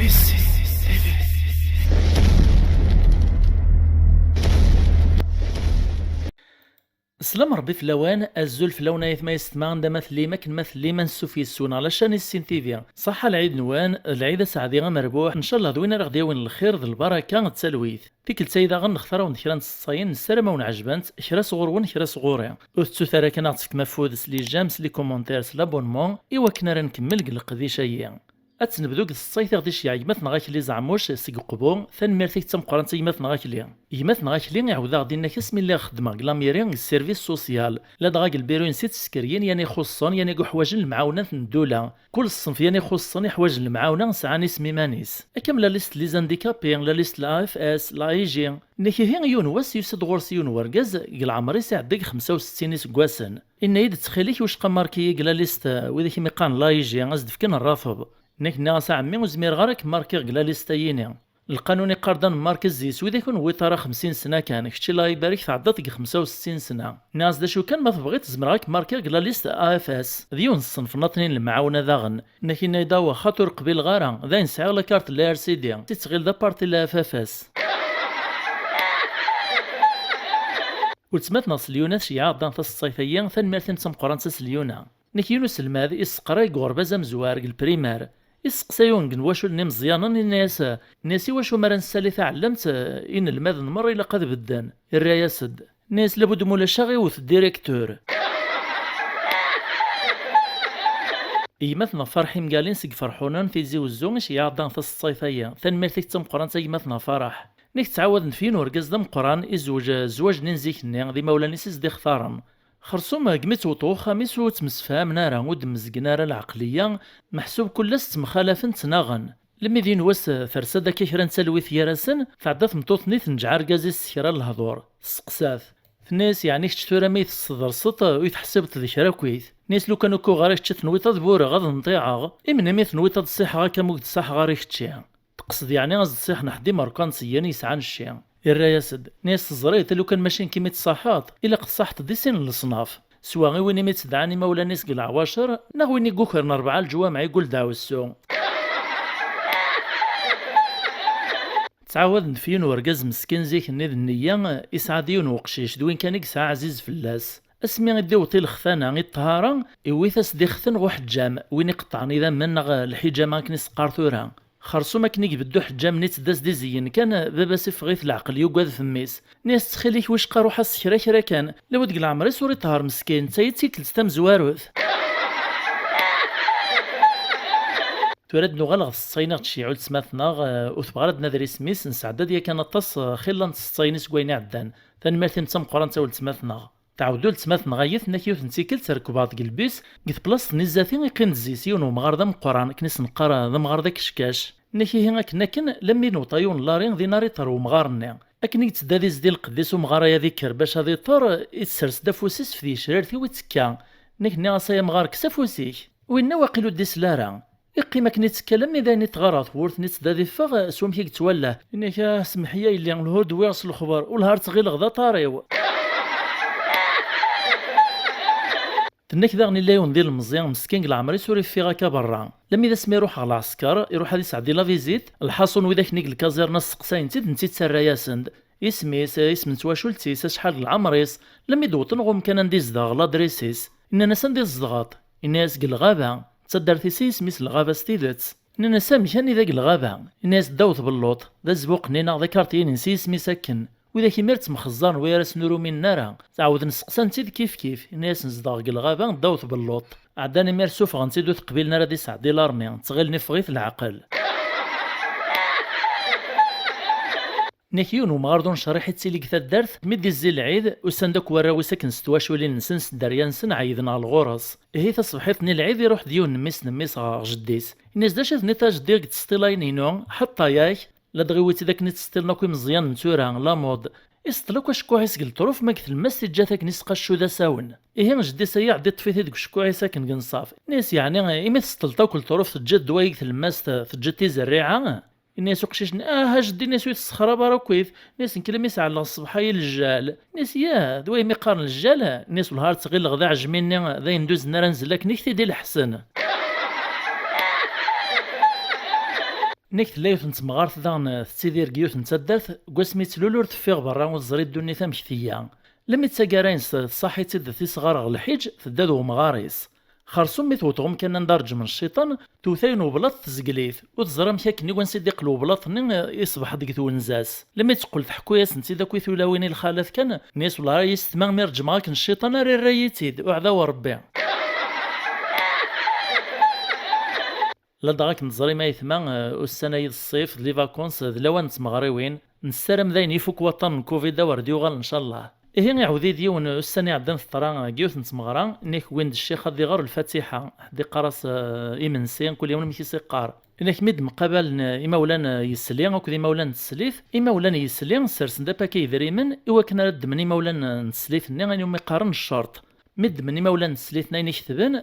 Missy TV. السلام ربي في اللوان الزول في لونايث ما يستمع عندما مثلي مثلي من السوفيسون على شان السين تيفيا صح العيد نوان العيد سعدي مربوح ان شاء الله دوينا راه غديوين الخير ذ البركه التلويث ديك التايده غنختارو نكرا نصاين السلامه ونعجبانت خرا صغور ونخرا صغوري وستو ثرا كنعطيك مفودس لي جامس لي كومونتيرز لابونمون ايوا كنا راه نكمل قلق ذي شيء اتنبدو الصيف غادي شي يمات نغاك لي زعموش سيق قبو ثنميرتيك تم قرانت يمات نغاك لي يمات نغاك لي يعاود غادي لنا كاس ملي خدمه لاميرين السيرفيس سوسيال لا دغاك البيرو نسيت سكريين يعني خصون يعني حوايج المعاونه الدوله كل الصنف يعني خصني حوايج المعاونه نسعاني سمي مانيس كامله ليست لي زانديكابي لا ليست لا اف اس لا اي جي نكي هي يونواس يسد غورسي وركاز قال عمري ساعدك 65 سكواسن ان يد تخيليك واش قماركي قال ليست وذا كيما قان لا اي جي غاز فكن الرافض نك ناس عمي وزمير غارك ماركي غلا ليستايني القانوني قردان مارك الزيس وإذا يكون ويطارا 50 سنه كان كشتي الله يبارك تعدى 65 سنه ناس دا شو كان ما تبغي تزمر غاك ماركي غلا ليست اف اس ديون الصنف ناطنين المعاونه داغن نكي نيداوا خاطر قبيل غارا ذا نسعي لا كارت لا ار سي دي تتغيل دا بارتي لا اف اف اس ولتمات ناس ليونات شي عاضان الصيفيه ثنمرتين تم قرانتس ليونا نكي يونس الماذ يسقراي غوربازا مزوارق البريمير يسقسايون واش ني مزيانا الناس ناسي واش مرا نسالي تعلمت ان الماذ نمر الى قد بدان الرياسد ناس لابد مولا شاغي وث الديريكتور يمثنا فرحي مقالين سق فرحونا في زي وزون شي عاضان في الصيفيه ثنمرتك تم قران يمثنا فرح نيك تعاود نفين ورقز دم قران زواج ننزيك ني ذي مولاني سيز دي اختارن خرصوم قميت وطو خامس وتمسفام نارا ودمزقنارا العقلية محسوب كل مخالف تناغن لما ذين واس ثرسدا كيكرا نسالويث يارسن فعدات مطوطني تنجع رقازي السكرا الهضور السقساث ناس يعني كتشتورا ميت الصدر سط ويتحسب تذكرا كويث ناس لو كانوا كو غاريك تنويطا دبورا غاد نطيعا إمنا ميت نويطا الصحة كاموك تصح غاريك تشيها تقصد يعني غاز الصح نحدي مركان سياني يسعان الشيا الرياسد ناس زريت لو كان ماشي كيما تصاحات الا قد صحت دي سن الصناف سوا غي وين ميت تدعاني مولا ناس قل عواشر نا وين يقوكر 4 الجوامع يقول داو السو تعاود نفين ورقاز مسكين زيك نيذ النية إسعاديون وقشيش دوين كان يقسع عزيز فلاس اسمي غدي وطي الخثانة غي الطهارة إويثاس دي خثن روح الجام وين يقطعني ذا من الحجامة كنس قارثورها خرصو ما كنيك بدو حجام نيت داس دي زين كان بابا سيف غيث العقل يوقاد فميس ناس تخليك واش قاروح السكرا كرا كان لو تقل عمري سوري طهار مسكين تايتي تلتام زواروث تورد نغلغ الصينة تشيعو تسماثنا وثبغرد نذري سميس نسعداد يا كان الطاس خلا نصينيس كويني عدان ثانمرتين تم قران تاول تسماثنا تعودو لتسماثنا غايث ناكيو تنتيكل تركبات قلبيس قيث بلاص نزاتين يقين زيسيون ومغاردا مقران كنيس نقرا ذا مغاردا كشكاش ناكي هنا كناكن لمي نوطايون لارين ذي ناري طر ومغارني اكني تدادي زدي القديس ومغارا ذكر باش هذي طر يتسرس دافوسيس في شرارتي ويتكا نكني عصايا مغار كسافوسيك وين واقيلو ديس لارا يقيما كني تكلم اذا نتغرط ورث نتدادي فغ سوم كيك تولى انك سمحيه اللي الهود ويرسل الخبر والهار تغيل غدا طاريو تنك ذا غني لا يندير المزيان مسكين العمري سوري في غاكا برا لما اذا سمي يروح على العسكر يروح هذه سعدي لا فيزيت الحصن وذاك نيك الكازيرنا السقساين نتي تسرى ياسند اسميس اسم تواشولتيس شحال العمريس لما يدوطن غوم كان نديز داغ لا دريسيس ان انا سنديز الزغاط الناس قل الغابه تصدر ثيسيس ميس الغابه ستيدت ان انا سامي كان ذاك الغابه الناس داوت باللوط ذا زبوق نينا ذكرتي نسيس مسكن وإذا كيميرت مخزان ويرس نورو من نارا تعاود نسقسان تيد كيف الناس نزداغ الغابة داوت باللوط عداني مير سوف غنتيدو تقبيل نارا دي سعدي لارمي تغيلني فغيث العقل نكيون ومغاردون شريحة تيليك ثا الدارث ميدي الزي العيد وساندوك وراوي ساكن ستواشولي نسنس داريانسن عيدنا الغورس هي تصبحيتني العيد يروح ديون نميس جديس الناس داش نيتا جدير تستيلاين هينو حتى ياك لا دغيوتي داك نتستلنا كوي مزيان نتورا لا مود يستلوك شكوعي سقل طروف ماك المس جاتك نسقى الشوذا ساون إيه جدي سيا عدي طفيتي ديك شكوعي ساكن كنصاف ناس يعني إما تستلطا كل طروف تجد دوايك المس تجد تيزريعة الناس وقشيش ها جدي ناس يتسخرا برا كويث ناس نكلم يسعى على الصباحية الجال ناس يا دواي ميقارن الجال الناس والهار تغير الغدا عجميني ذا يندوز نارا نزلك نكتي ديال الحسن نيك تلايوث نتمغارت ذان تسيدير كيوث نتدرت قسمي تلولور تفيغ برا وزري الدنيا ثمكثيا لمي تساقارين صاحي تيد في صغار الحج تدادو مغاريس خرصوم ميثوتهم كان ندرج من الشيطان توثين وبلاط تزقليث وتزرم كاكني وانسيدي قلو بلاط يصبح ديك ونزاس لما تقول تحكو ياس نتي داك ويثولاوين الخالات كان ناس ولا رايس تمام ميرج معاك الشيطان راه رايتيد وعذا وربي لا داك نزري ما يثما السنه الصيف لي فاكونس لوان تمغريوين نستلم ذاين يفك وطن كوفيد ورديوغال ان شاء الله إيه يعودي ديون السنة عدن الطرا جيوث نتمغرا نيك وين الشيخ هادي غير الفاتحة دي قراص إيمنسين كل يوم ميكي سيقار إنك ميد مقابل إمولان يسلي أو كذي مولان نسليث إمولان يسلي سرسن دا باكي دريمن إوا كنا رد من إمولان نسليث ني يوم يقارن الشرط مد من إمولان نسليث ناين يكتبن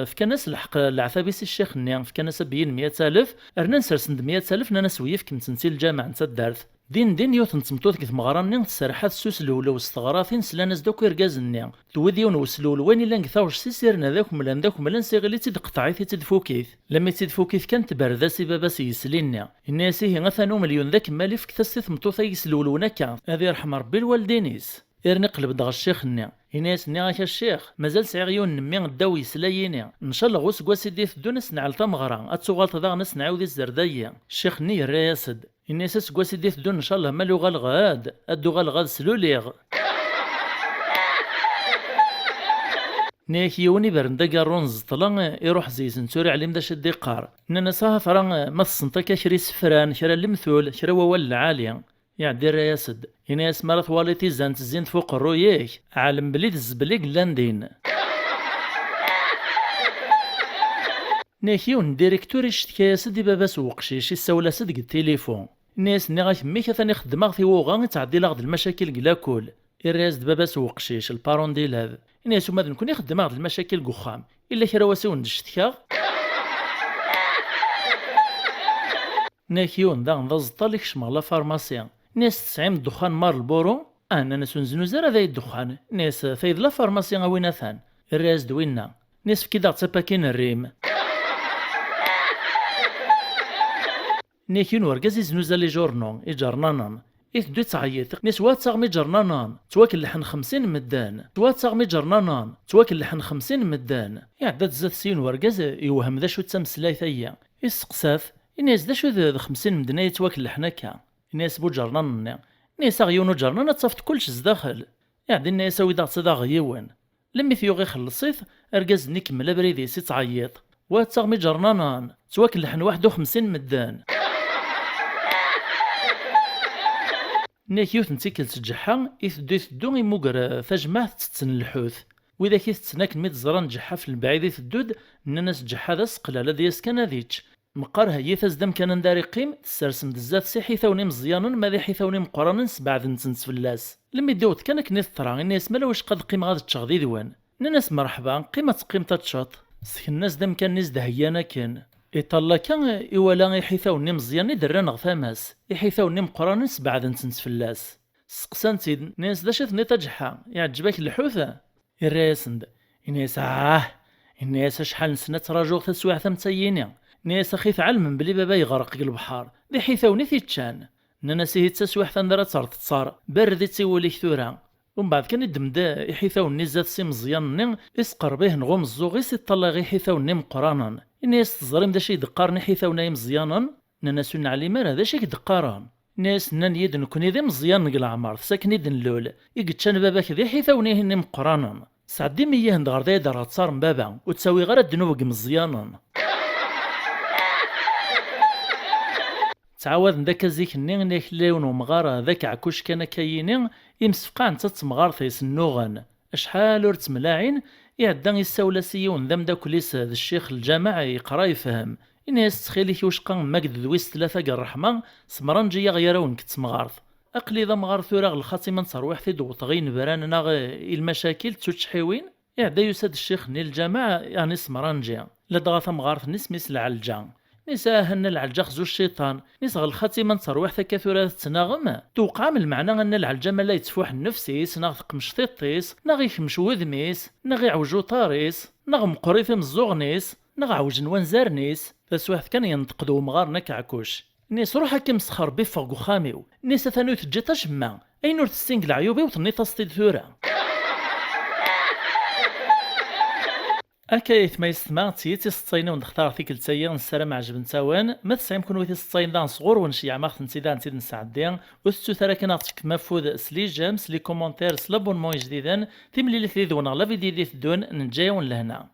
فكناس الحق العفابيس الشيخ ني فكناس بين 100,000 أرنا نسرسن 100,000 نانا سويف كنت نسي الجامع نتا دارت دين يوث نتمطوط كيف مغراني تسرحات سوس الاولى واستغراثين سلاناس دوك يركازني توذيون وسلول وين الا نكثاوش سيرنا ذاك ملان ذاك ملان سيغلي تدقطعي تدفوكيث لما تدفوكيث كانت بارده سي بابا سيسلينا الناس هي غثانو مليون ذاك مالي في كثاس تمطوطا يسلولونا كان هذا يرحم ربي الوالدينيس يرني قلب دغ الشيخ ني الناس ني غاك الشيخ مازال سعيون نمي داو يسلاييني ان شاء الله غوس كواسي ديف دونس نعل تمغرا اتسوغالط ذا نس نعاود الزرديه الشيخ ني الرياسد الناس سكواسي ديف دون ان شاء الله مالو غالغاد ادو غالغاد سلوليغ نيك يوني برندا كارونز طلان يروح زيزن سوري عليم داش الدقار اننا صاها فران ما تصنطك شري سفران شرا المثول شرا ووال العالية يعدي الرياسد الناس مرات واليتي زانت زين فوق الرويك عالم بليد الزبليق لاندين ناكيون ديريكتور يشتكي سدي بابا سوقشيش يساولا صدق التليفون الناس ني غاك ميكا ثاني خدماغ في ووغا تعدي لاغد المشاكل كلاكول الراس بابا سوقشيش البارون ديال هذا الناس وما نكون يخدم غد المشاكل قخام الا كرا واسو نشتكا ناكيون دا نضزطا لك شمالا فارماسيان ناس تسعيم الدخان مار البورو انا ناس نزنوزار هذا الدخان ناس ثايد لا فارماسيان وين ثان الراس دوينا ناس في كدا تساباكين الريم نيكين ورقازي زنوزا لي جورنون إجرنانان إثدو تعيط نسوا تاغمي جرنانان تواكل لحن 50 مدان توا تاغمي جرنانان تواكل لحن 50 مدان يعدد زاد سين ورقاز يوهم ذا شو تسمسلاي ثيا يسقساف الناس ذا شو ذا 50 مدنا يتواكل لحناكا الناس بو جرنان الناس غيونو جرنان تصافت كلش زداخل يعدي الناس ويدا تصدا غيوان لمي ثيوغي خلصيث أرقاز نكمل بريدي سي تعيط واتاغمي جرنانان تواكل لحن 51 مدان ناك يوث نتيكل تجحا يثدو يموقر فجمع تتسن الحوث وإذا كي تتسناك ميت زران جحا في البعيد يثدود الناس جحا ذا سقلالة دياس كان ذيتش مقارها يثازدم كان نداري قيم تسرسم دزاف سي حيثاوني مزيانا ماذا حيثاوني مقرانا سبعد نتنس فلاس لما يدوت كان كنيث طرا الناس مالا واش قد قيمة غاد تشغذي دوان الناس مرحبا قيمة تتشاط سكن الناس دم كان نيز دهيانا كان إطالا كان إولا يحيثاوني مزيان دران غثاماس يحيثاوني مقرانا سبعد نتنس فلاس سقسانتي ناس دا شاثني تجحا يعجبك الحوثة الراسند الناس الناس شحال نسنا تراجوغ تسواع ثمتييني ناس أخي تعلم بلي بابا يغرق البحار دي حيثاوني تيتشان ناناسي تسواح ثندرا تصار باردي تيولي كثورا ومن بعد كان يدمدا يحيثاوني زاد سي مزيان يسقر به نغوم الزوغيس يطلع غي حيثاوني مقرانا الناس تزريم داشي يدقارني حيثاوني مزيانا ناس علي مال هذا شي يدقاران ناس نان يد نكون ذي مزيان نقل عمار ساكن يد اللول يقتشان باباك ذي حيثاوني هني مقرانا سعدي مياه ندغر ذي دار تصار بابا وتساوي غير الدنوب مزيانا تعاود ذاك الزيك نيك لون ومغار ذاك عكوش كان كاينين يمسفقا نتا تمغار ثيس النوغان اشحال ور تملاعين يعدا يساولا سيون ذم داك ليس ذا الشيخ الجامع يقرا يفهم الناس تخيلي كيوشقا ماكد ذويس ثلاثه كاع الرحمه سمرانجيه غيرون كتمغارث اقلي ذا مغار ثورا الخاتمه نصروح في دوطغين براننا المشاكل تشحيوين يعدا يساد الشيخ نيل الجامع يعني سمرانجيه لا دغا مغارث نسميس العلجان نساء هن العلجة خزو الشيطان نسغ الخاتمة نصروح ثكاثورة تناغم توقع من المعنى أن العلجة لا يتفوح النفسيس ناغ تقمش ثيطيس ناغ يخمش وذميس ناغ يعوجو طاريس ناغ مقريث مزوغنيس ناغ عوج نوان زارنيس فسواح كان ينتقدو مغار نكعكوش نيس روح هكا مسخر بفوق وخاميو نيس ثانو تجا تجمع اين نور تستنق العيوبي وتني تصطيد ثورة أكايث ما يستمع تيتي ستين ونختار فيك التايا نسرم عجب نتاوان ما تسعيم كون ويتي ستين دان صغور ونشيع ماخت نتيدان تيد نسعديان وستو ثراكنا تك مفود سلي جيمس لي كومونتير سلابون موي جديدا تيملي اللي ثيدونا لا فيديو دي تدون نجايون لهنا